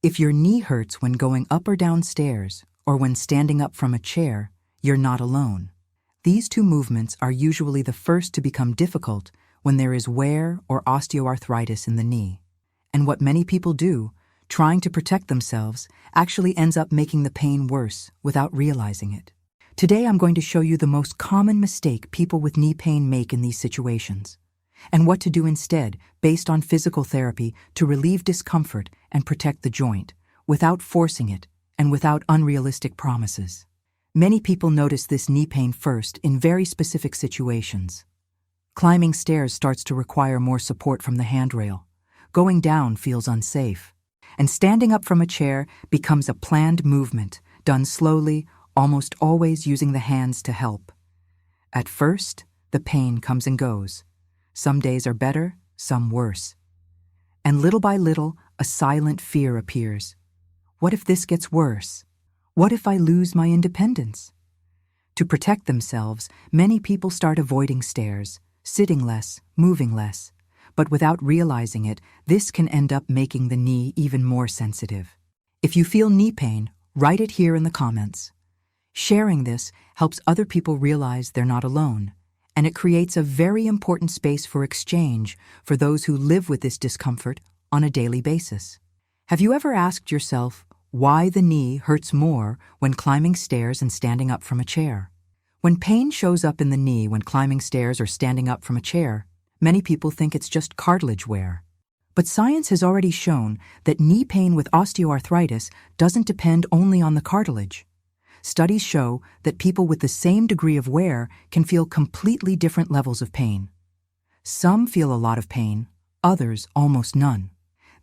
If your knee hurts when going up or down stairs or when standing up from a chair, you're not alone. These two movements are usually the first to become difficult when there is wear or osteoarthritis in the knee. And what many people do, trying to protect themselves, actually ends up making the pain worse without realizing it. Today I'm going to show you the most common mistake people with knee pain make in these situations, and what to do instead based on physical therapy to relieve discomfort and protect the joint, without forcing it and without unrealistic promises. Many people notice this knee pain first in very specific situations. Climbing stairs starts to require more support from the handrail. Going down feels unsafe. And standing up from a chair becomes a planned movement, done slowly, almost always using the hands to help. At first, the pain comes and goes. Some days are better, some worse. And little by little, a silent fear appears. What if this gets worse? What if I lose my independence? To protect themselves, many people start avoiding stairs, sitting less, moving less. But without realizing it, this can end up making the knee even more sensitive. If you feel knee pain, write it here in the comments. Sharing this helps other people realize they're not alone, and it creates a very important space for exchange for those who live with this discomfort on a daily basis. Have you ever asked yourself why the knee hurts more when climbing stairs and standing up from a chair? When pain shows up in the knee when climbing stairs or standing up from a chair, many people think it's just cartilage wear. But science has already shown that knee pain with osteoarthritis doesn't depend only on the cartilage. Studies show that people with the same degree of wear can feel completely different levels of pain. Some feel a lot of pain, others almost none.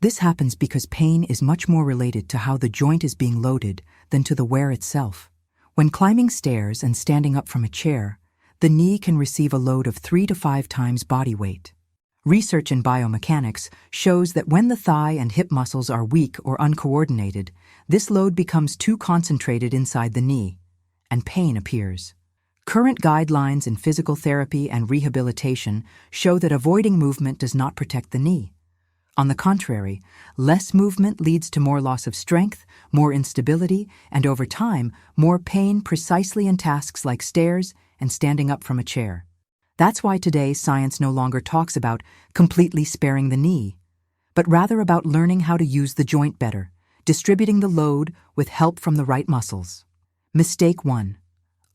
This happens because pain is much more related to how the joint is being loaded than to the wear itself. When climbing stairs and standing up from a chair, the knee can receive a load of 3 to 5 times body weight. Research in biomechanics shows that when the thigh and hip muscles are weak or uncoordinated, this load becomes too concentrated inside the knee, and pain appears. Current guidelines in physical therapy and rehabilitation show that avoiding movement does not protect the knee. On the contrary, less movement leads to more loss of strength, more instability, and over time, more pain precisely in tasks like stairs and standing up from a chair. That's why today science no longer talks about completely sparing the knee, but rather about learning how to use the joint better, distributing the load with help from the right muscles. Mistake 1.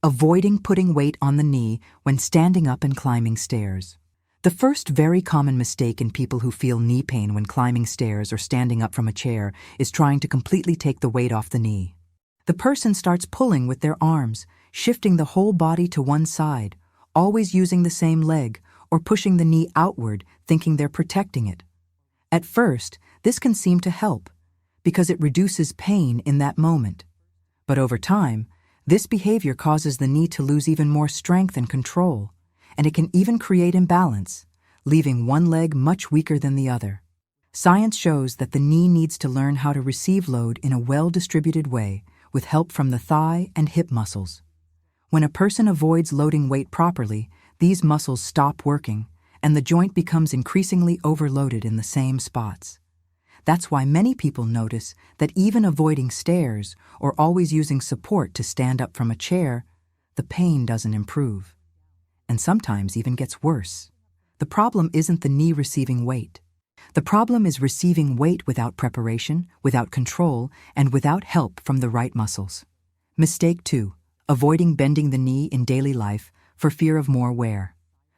Avoiding putting weight on the knee when standing up and climbing stairs. The first very common mistake in people who feel knee pain when climbing stairs or standing up from a chair is trying to completely take the weight off the knee. The person starts pulling with their arms, shifting the whole body to one side, always using the same leg, or pushing the knee outward, thinking they're protecting it. At first, this can seem to help, because it reduces pain in that moment. But over time, this behavior causes the knee to lose even more strength and control, and it can even create imbalance, leaving one leg much weaker than the other. Science shows that the knee needs to learn how to receive load in a well-distributed way, with help from the thigh and hip muscles. When a person avoids loading weight properly, these muscles stop working, and the joint becomes increasingly overloaded in the same spots. That's why many people notice that even avoiding stairs or always using support to stand up from a chair, the pain doesn't improve, and sometimes even gets worse. The problem isn't the knee receiving weight. The problem is receiving weight without preparation, without control, and without help from the right muscles. Mistake 2. Avoiding bending the knee in daily life for fear of more wear.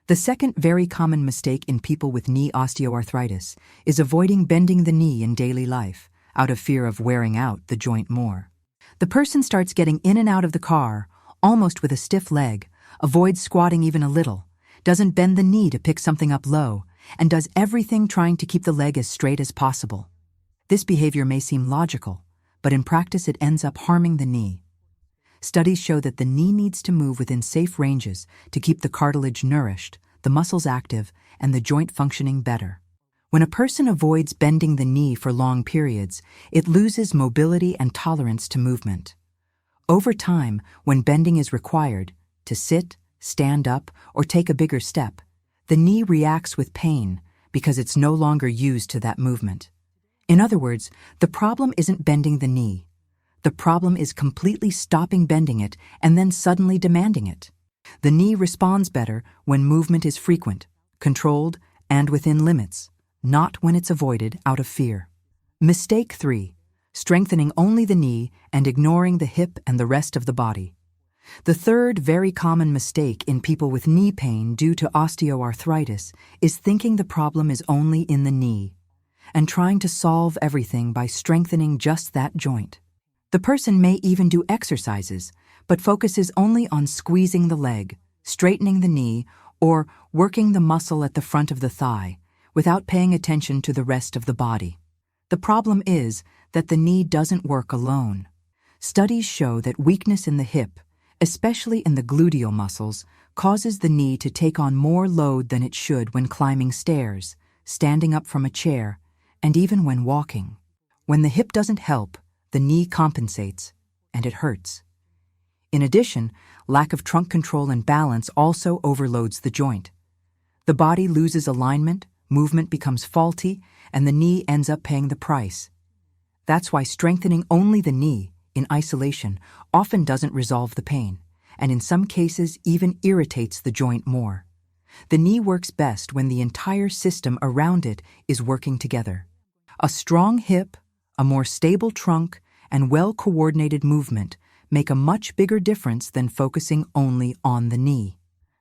The second very common mistake in people with knee osteoarthritis is avoiding bending the knee in daily life out of fear of wearing out the joint more. The person starts getting in and out of the car, almost with a stiff leg, avoids squatting even a little, doesn't bend the knee to pick something up low, and does everything trying to keep the leg as straight as possible. This behavior may seem logical, but in practice it ends up harming the knee. Studies show that the knee needs to move within safe ranges to keep the cartilage nourished, the muscles active, and the joint functioning better. When a person avoids bending the knee for long periods, it loses mobility and tolerance to movement. Over time, when bending is required, to sit, stand up, or take a bigger step, the knee reacts with pain because it's no longer used to that movement. In other words, the problem isn't bending the knee. The problem is completely stopping bending it and then suddenly demanding it. The knee responds better when movement is frequent, controlled, and within limits, not when it's avoided out of fear. Mistake 3. Strengthening only the knee and ignoring the hip and the rest of the body. The third very common mistake in people with knee pain due to osteoarthritis is thinking the problem is only in the knee and trying to solve everything by strengthening just that joint. The person may even do exercises, but focuses only on squeezing the leg, straightening the knee, or working the muscle at the front of the thigh, without paying attention to the rest of the body. The problem is that the knee doesn't work alone. Studies show that weakness in the hip, especially in the gluteal muscles, causes the knee to take on more load than it should when climbing stairs, standing up from a chair, and even when walking. When the hip doesn't help, the knee compensates, and it hurts. In addition, lack of trunk control and balance also overloads the joint. The body loses alignment, movement becomes faulty, and the knee ends up paying the price. That's why strengthening only the knee, in isolation, often doesn't resolve the pain, and in some cases even irritates the joint more. The knee works best when the entire system around it is working together. A strong hip, a more stable trunk, and well-coordinated movement make a much bigger difference than focusing only on the knee.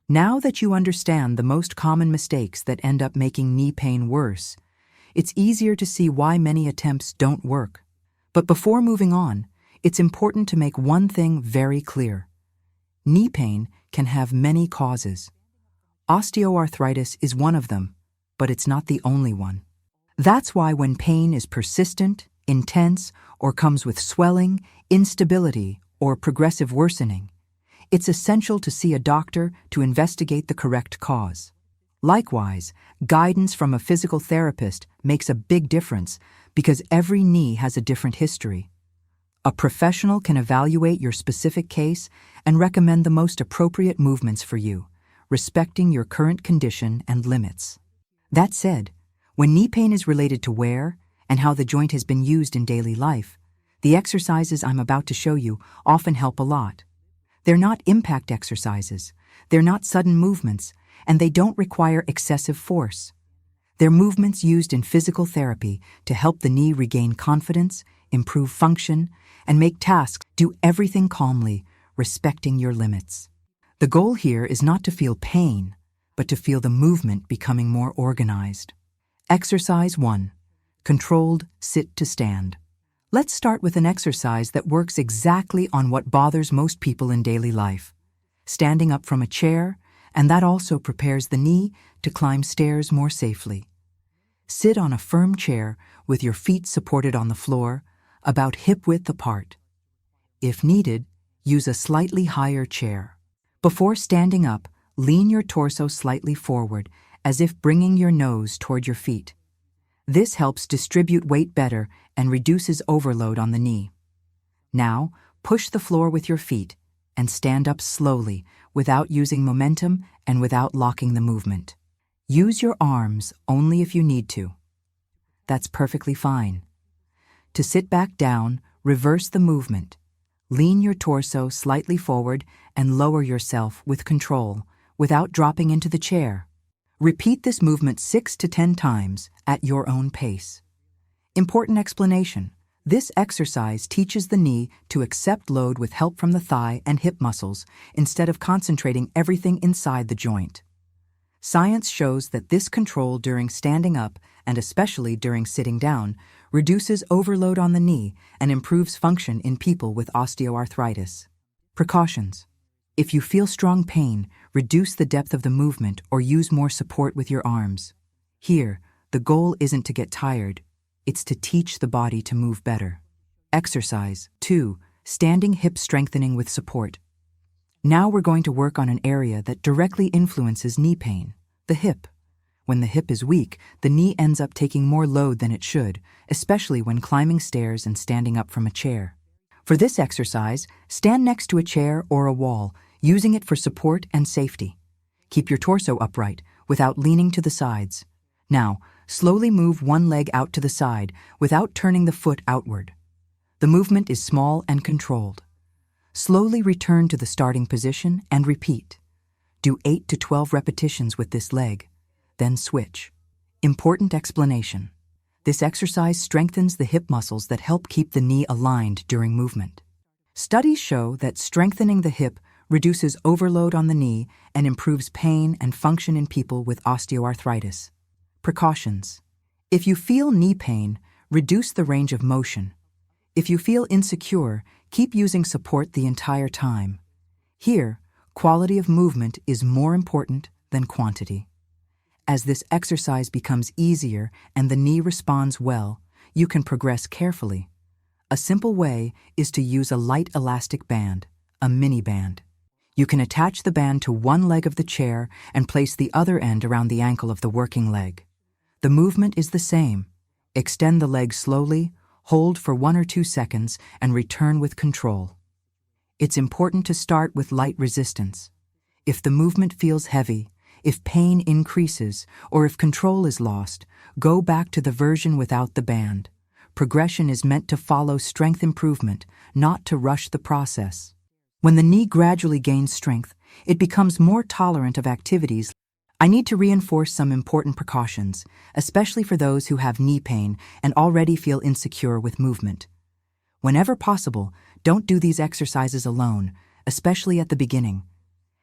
Now that you understand the most common mistakes that end up making knee pain worse, it's easier to see why many attempts don't work. But before moving on, it's important to make one thing very clear. Knee pain can have many causes. Osteoarthritis is one of them, but it's not the only one. That's why when pain is persistent, intense, or comes with swelling, instability, or progressive worsening, it's essential to see a doctor to investigate the correct cause. Likewise, guidance from a physical therapist makes a big difference because every knee has a different history. A professional can evaluate your specific case and recommend the most appropriate movements for you, respecting your current condition and limits. That said, when knee pain is related to wear and how the joint has been used in daily life, the exercises I'm about to show you often help a lot. They're not impact exercises, they're not sudden movements, and they don't require excessive force. They're movements used in physical therapy to help the knee regain confidence, improve function, and make tasks do everything calmly, respecting your limits. The goal here is not to feel pain, but to feel the movement becoming more organized. Exercise 1. Controlled sit to stand. Let's start with an exercise that works exactly on what bothers most people in daily life. Standing up from a chair, and that also prepares the knee to climb stairs more safely. Sit on a firm chair with your feet supported on the floor, about hip-width apart. If needed, use a slightly higher chair. Before standing up, lean your torso slightly forward, as if bringing your nose toward your feet. This helps distribute weight better and reduces overload on the knee. Now, push the floor with your feet and stand up slowly without using momentum and without locking the movement. Use your arms only if you need to. That's perfectly fine. To sit back down, reverse the movement. Lean your torso slightly forward and lower yourself with control without dropping into the chair. Repeat this movement 6 to 10 times at your own pace. Important explanation. This exercise teaches the knee to accept load with help from the thigh and hip muscles instead of concentrating everything inside the joint. Science shows that this control during standing up, and especially during sitting down, reduces overload on the knee and improves function in people with osteoarthritis. Precautions. If you feel strong pain, reduce the depth of the movement or use more support with your arms. Here, the goal isn't to get tired, it's to teach the body to move better. Exercise 2. Standing hip strengthening with support. Now we're going to work on an area that directly influences knee pain, the hip. When the hip is weak, the knee ends up taking more load than it should, especially when climbing stairs and standing up from a chair. For this exercise, stand next to a chair or a wall, using it for support and safety. Keep your torso upright without leaning to the sides. Now, Slowly move one leg out to the side without turning the foot outward. The movement is small and controlled. Slowly return to the starting position and repeat. Do 8 to 12 repetitions with this leg, then switch. Important explanation. This exercise strengthens the hip muscles that help keep the knee aligned during movement. Studies show that strengthening the hip reduces overload on the knee and improves pain and function in people with osteoarthritis. Precautions. If you feel knee pain, reduce the range of motion. If you feel insecure, keep using support the entire time. Here, quality of movement is more important than quantity. As this exercise becomes easier and the knee responds well, you can progress carefully. A simple way is to use a light elastic band, a mini band. You can attach the band to one leg of the chair and place the other end around the ankle of the working leg. The movement is the same. Extend the leg slowly, hold for 1 or 2 seconds, and return with control. It's important to start with light resistance. If the movement feels heavy, if pain increases, or if control is lost, go back to the version without the band. Progression is meant to follow strength improvement, not to rush the process. When the knee gradually gains strength, it becomes more tolerant of activities. I need to reinforce some important precautions, especially for those who have knee pain and already feel insecure with movement. Whenever possible, don't do these exercises alone, especially at the beginning.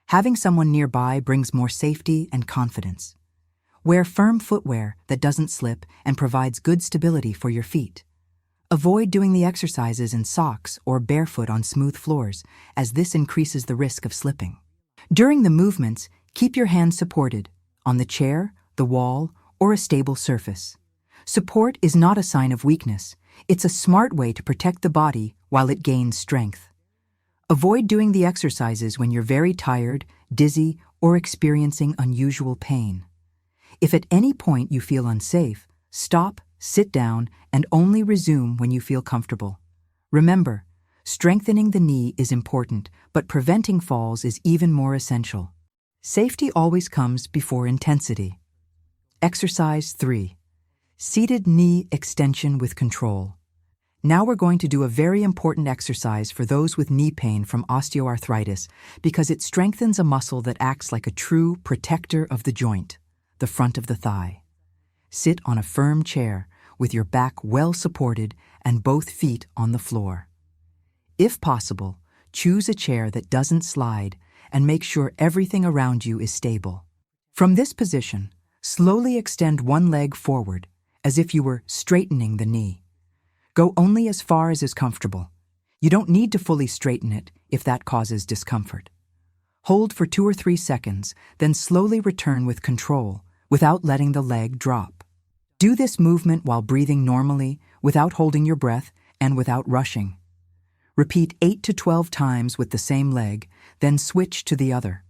Having someone nearby brings more safety and confidence. Wear firm footwear that doesn't slip and provides good stability for your feet. Avoid doing the exercises in socks or barefoot on smooth floors, as this increases the risk of slipping. During the movements, keep your hands supported on the chair, the wall, or a stable surface. Support is not a sign of weakness. It's a smart way to protect the body while it gains strength. Avoid doing the exercises when you're very tired, dizzy, or experiencing unusual pain. If at any point you feel unsafe, stop, sit down, and only resume when you feel comfortable. Remember, strengthening the knee is important, but preventing falls is even more essential. Safety always comes before intensity. Exercise 3. Seated knee extension with control. Now we're going to do a very important exercise for those with knee pain from osteoarthritis because it strengthens a muscle that acts like a true protector of the joint, the front of the thigh. Sit on a firm chair with your back well supported and both feet on the floor. If possible, choose a chair that doesn't slide and make sure everything around you is stable. From this position, slowly extend one leg forward as if you were straightening the knee. Go only as far as is comfortable. You don't need to fully straighten it if that causes discomfort. Hold for 2 or 3 seconds, then slowly return with control without letting the leg drop. Do this movement while breathing normally, without holding your breath, and without rushing. Repeat 8 to 12 times with the same leg, then switch to the other.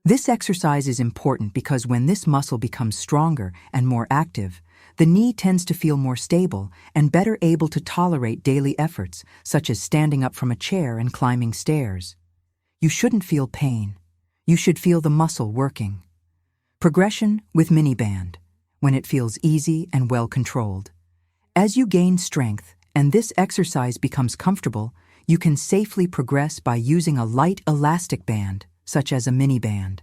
This exercise is important because when this muscle becomes stronger and more active, the knee tends to feel more stable and better able to tolerate daily efforts, such as standing up from a chair and climbing stairs. You shouldn't feel pain. You should feel the muscle working. Progression with mini band, when it feels easy and well controlled. As you gain strength and this exercise becomes comfortable, you can safely progress by using a light elastic band, such as a mini band.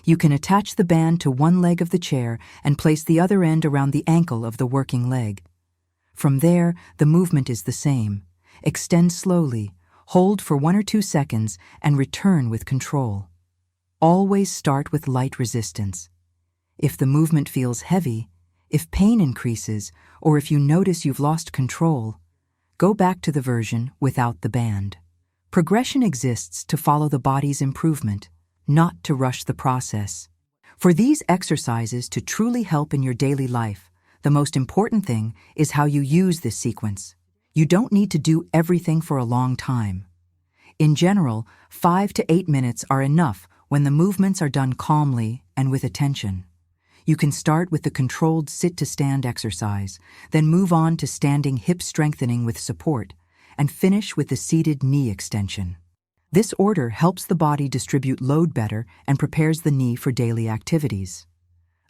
You can attach the band to one leg of the chair and place the other end around the ankle of the working leg. From there, the movement is the same. Extend slowly, hold for 1 or 2 seconds, and return with control. Always start with light resistance. If the movement feels heavy, if pain increases, or if you notice you've lost control, go back to the version without the band. Progression exists to follow the body's improvement, not to rush the process. For these exercises to truly help in your daily life, the most important thing is how you use this sequence. You don't need to do everything for a long time. In general, 5 to 8 minutes are enough when the movements are done calmly and with attention. You can start with the controlled sit-to-stand exercise, then move on to standing hip strengthening with support, and finish with the seated knee extension. This order helps the body distribute load better and prepares the knee for daily activities.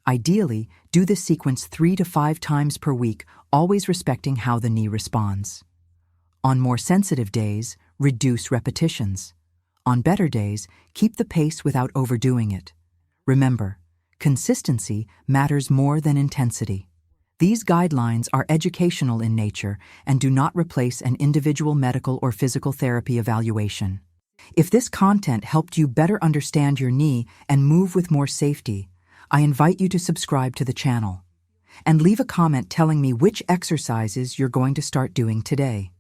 Ideally, do this sequence 3 to 5 times per week, always respecting how the knee responds. On more sensitive days, reduce repetitions. On better days, keep the pace without overdoing it. Remember, consistency matters more than intensity. These guidelines are educational in nature and do not replace an individual medical or physical therapy evaluation. If this content helped you better understand your knee and move with more safety, I invite you to subscribe to the channel and leave a comment telling me which exercises you're going to start doing today.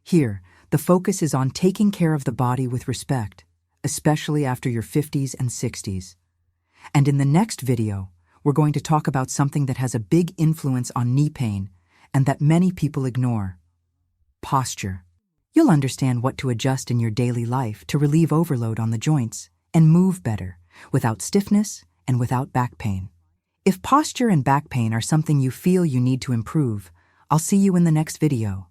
Here, the focus is on taking care of the body with respect, especially after your 50s and 60s. And in the next video, we're going to talk about something that has a big influence on knee pain and that many people ignore: posture. You'll understand what to adjust in your daily life to relieve overload on the joints and move better, without stiffness and without back pain. If posture and back pain are something you feel you need to improve, I'll see you in the next video.